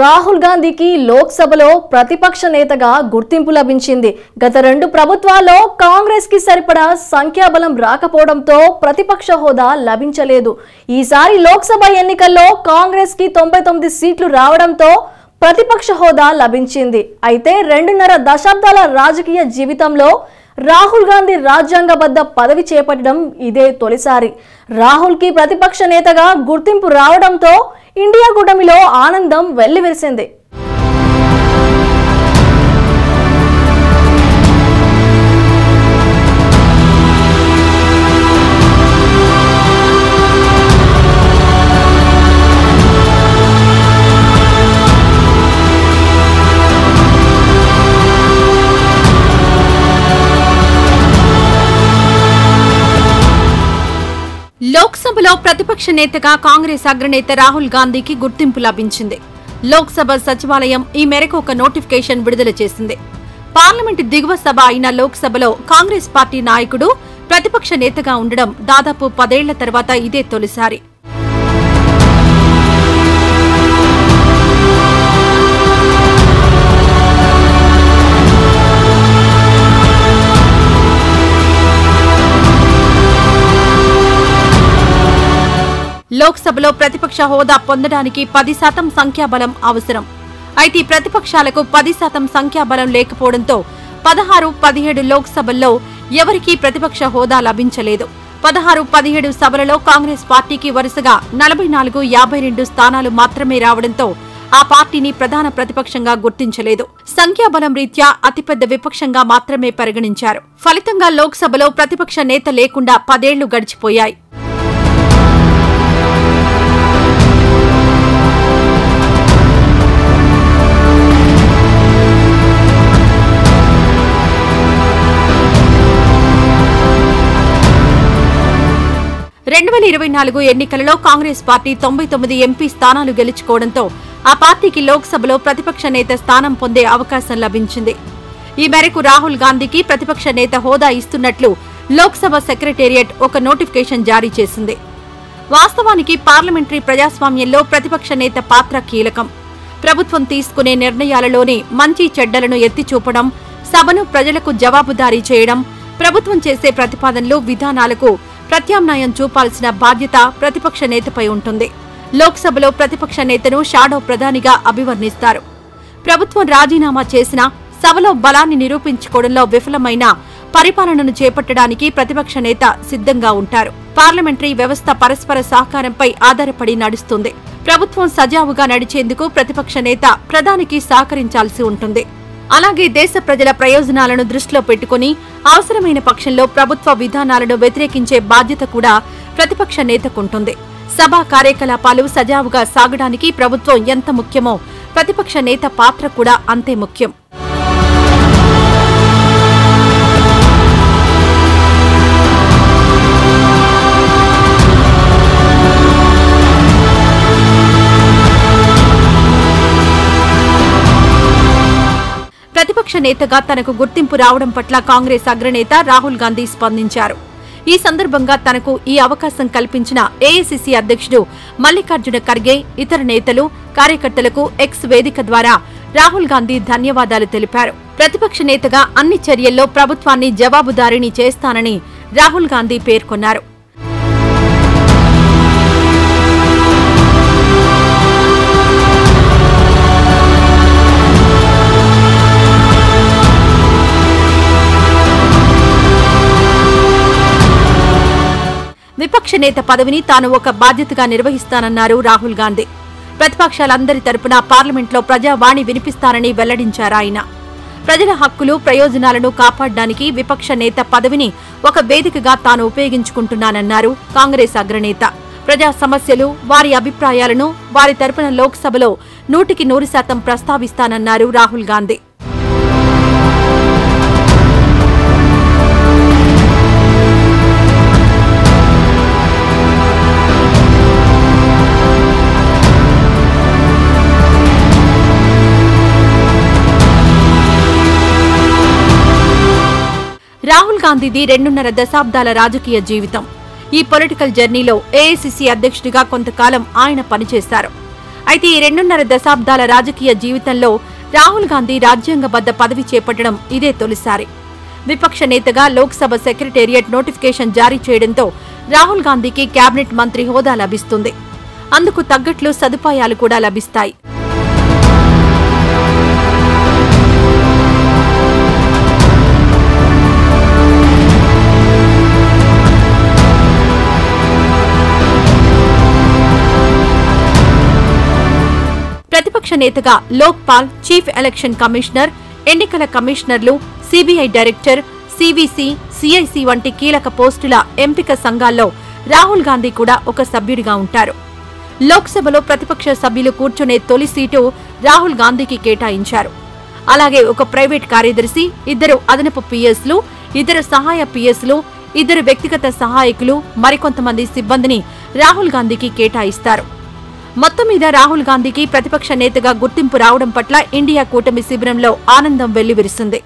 రాహుల్ గాంధీకి లోక్సభలో ప్రతిపక్ష నేతగా గుర్తింపు లభించింది. గత 2 ప్రభుత్వాల్లో కాంగ్రెస్ కి సరిపడా సంఖ్యాబలం రాకపోవడంతో ప్రతిపక్ష హోదా లభించలేదు. ఈసారి లోక్సభ ఎన్నికల్లో కాంగ్రెస్ కి 99 సీట్లు రావడంతో ప్రతిపక్ష హోదా లభించింది. అయితే 2.5 దశాబ్దాల రాజకీయ జీవితంలో రాహుల్ గాంధీ రాజ్యాంగబద్ధ పదవి చేపట్టడం ఇదే తొలిసారి. రాహుల్ కి ప్రతిపక్ష నేతగా గుర్తింపు రావడంతో ఇండియా కూటమిలో ఆనందం వెల్లివిరిసింది. లోక్సభలో ప్రతిపక్ష నేతగా కాంగ్రెస్ అగ్రనేత రాహుల్ గాంధీకి గుర్తింపు లభించింది. లోక్సభ సచివాలయం ఈ మేరకు ఒక నోటిఫికేషన్ విడుదల చేసింది. పార్లమెంటు దిగువ సభ అయిన లోక్సభలో కాంగ్రెస్ పార్టీ నాయకుడు ప్రతిపక్ష నేతగా ఉండడం దాదాపు 10 ఏళ్ల తర్వాత ఇదే తొలిసారి. లోక్సభలో ప్రతిపక్ష హోదా పొందడానికి 10% సంఖ్యాబలం అవసరం. అయితే ప్రతిపక్షాలకు 10% సంఖ్యాబలం లేకపోవడంతో 16, 17 లోక్సభల్లో ఎవరికీ ప్రతిపక్ష హోదా లభించలేదు. 16, 17 సభలలో కాంగ్రెస్ పార్టీకి వరుసగా 44, 52 స్థానాలు మాత్రమే రావడంతో ఆ పార్టీని ప్రధాన ప్రతిపక్షంగా గుర్తించలేదు. సంఖ్యాబలం రీత్యా అతిపెద్ద విపక్షంగా మాత్రమే పరిగణించారు. ఫలితంగా లోక్సభలో ప్రతిపక్ష నేత లేకుండా 10 ఏళ్లు గడిచిపోయాయి. ఎన్నికలలో కాంగ్రెస్ పార్టీ 99 ఎంపీ స్థానాలు గెలుచుకోవడంతో ఆ పార్టీకి లోక్సభలో ప్రతిపక్ష నేత స్థానం పొందే అవకాశం లభించింది. ఈ మేరకు రాహుల్ గాంధీకి ప్రతిపక్ష నేత హోదా ఇస్తున్నట్లు లోక్సభ సెక్రటేరియట్ ఒక నోటిఫికేషన్ జారీ చేసింది. వాస్తవానికి పార్లమెంటరీ ప్రజాస్వామ్యంలో ప్రతిపక్ష నేత పాత్ర కీలకం. ప్రభుత్వం తీసుకునే నిర్ణయాలలోని మంచి చెడ్డలను ఎత్తిచూపడం, సభను ప్రజలకు జవాబుదారీ చేయడం, ప్రభుత్వం చేసే ప్రతిపాదనలు, విధానాలకు ప్రత్యామ్నాయం చూపాల్సిన బాధ్యత ప్రతిపక్ష నేతపై ఉంటుంది. లోక్సభలో ప్రతిపక్ష నేతను షాడో ప్రధానిగా అభివర్ణిస్తారు. ప్రభుత్వం రాజీనామా చేసినా సభలో బలాన్ని నిరూపించుకోవడంలో విఫలమైన పరిపాలనను చేపట్టడానికి ప్రతిపక్ష నేత సిద్ధంగా ఉంటారు. పార్లమెంటరీ వ్యవస్థ పరస్పర సహకారంపై ఆధారపడి నడుస్తుంది. ప్రభుత్వం సజావుగా నడిచేందుకు ప్రతిపక్ష నేత ప్రధానికి సహకరించాల్సి ఉంటుంది. అలాగే దేశ ప్రజల ప్రయోజనాలను దృష్టిలో పెట్టుకుని అవసరమైన పక్షంలో ప్రభుత్వ విధానాలను వ్యతిరేకించే బాధ్యత కూడా ప్రతిపక్ష నేతకుంటుంది. సభా కార్యకలాపాలు సజావుగా సాగడానికి ప్రభుత్వం ఎంత ముఖ్యమో ప్రతిపక్ష నేత పాత్ర కూడా అంతే ముఖ్యం. ప్రతిపక్ష నేతగా తనకు గుర్తింపు రావడం పట్ల కాంగ్రెస్ అగ్రనేత రాహుల్ గాంధీ స్పందించారు. ఈ సందర్భంగా తనకు ఈ అవకాశం కల్పించిన ఏఐసీసీ అధ్యక్షుడు మల్లికార్జున ఖర్గే, ఇతర నేతలు, కార్యకర్తలకు ఎక్స్ వేదిక ద్వారా రాహుల్ గాంధీ ధన్యవాదాలు తెలిపారు. ప్రతిపక్ష నేతగా అన్ని చర్యల్లో ప్రభుత్వాన్ని జవాబుదారీని చేస్తానని రాహుల్ గాంధీ పేర్కొన్నారు. విపక్ష నేత పదవిని తాను ఒక బాధ్యతగా నిర్వహిస్తానన్నారు రాహుల్ గాంధీ. ప్రతిపక్షాలందరి తరపున పార్లమెంట్లో ప్రజావాణి వినిపిస్తానని వెల్లడించారాయన. ప్రజల హక్కులు, ప్రయోజనాలను కాపాడడానికి విపక్ష నేత పదవిని ఒక వేదికగా తాను ఉపయోగించుకుంటున్నానన్నారు కాంగ్రెస్ అగ్రనేత. ప్రజా సమస్యలు, వారి అభిప్రాయాలను వారి తరపున లోక్సభలో 100% ప్రస్తావిస్తానన్నారు రాహుల్ గాంధీ. రాహుల్ గాంధీది 2.5 దశాబ్దాల రాజకీయ జీవితం. ఈ పొలిటికల్ జర్నీలో ఏఐసీసీ అధ్యక్షుడిగా కొంతకాలం ఆయన పనిచేశారు. అయితే ఈ 2.5 దశాబ్దాల రాజకీయ జీవితంలో రాహుల్ గాంధీ రాజ్యాంగబద్ధ పదవి చేపట్టడం ఇదే తొలిసారి. విపక్ష నేతగా లోక్సభ సెక్రటేరియట్ నోటిఫికేషన్ జారీ చేయడంతో రాహుల్ గాంధీకి కేబినెట్ మంత్రి హోదా లభిస్తుంది. అందుకు తగ్గట్లు సదుపాయాలు కూడా లభిస్తాయి. ప్రతిపక్ష నేతగా లోక్పాల్, చీఫ్ ఎలక్షన్ కమిషనర్, ఎన్నికల కమిషనర్లు, సిబిఐ డైరెక్టర్, సివిసి, సిఐసి వంటి కీలక పోస్టుల ఎంపిక సంఘాల్లో రాహుల్ గాంధీ కూడా ఒక సభ్యుడిగా ఉంటారు. లోక్సభలో ప్రతిపక్ష సభ్యులు కూర్చునే తొలి సీటు రాహుల్ గాంధీకి కేటాయించారు. అలాగే ఒక ప్రైవేట్ కార్యదర్శి, 2 అదనపు పిఎస్లు, 2 సహాయ పిఎస్లు, 2 వ్యక్తిగత సహాయకులు, మరికొంతమంది సిబ్బందిని రాహుల్ గాంధీకి కేటాయిస్తారు. మొత్తం మీద రాహుల్ గాంధీకి ప్రతిపక్ష నేతగా గుర్తింపు రావడం పట్ల ఇండియా కూటమి శిబిరంలో ఆనందం వెల్లివిరిసింది.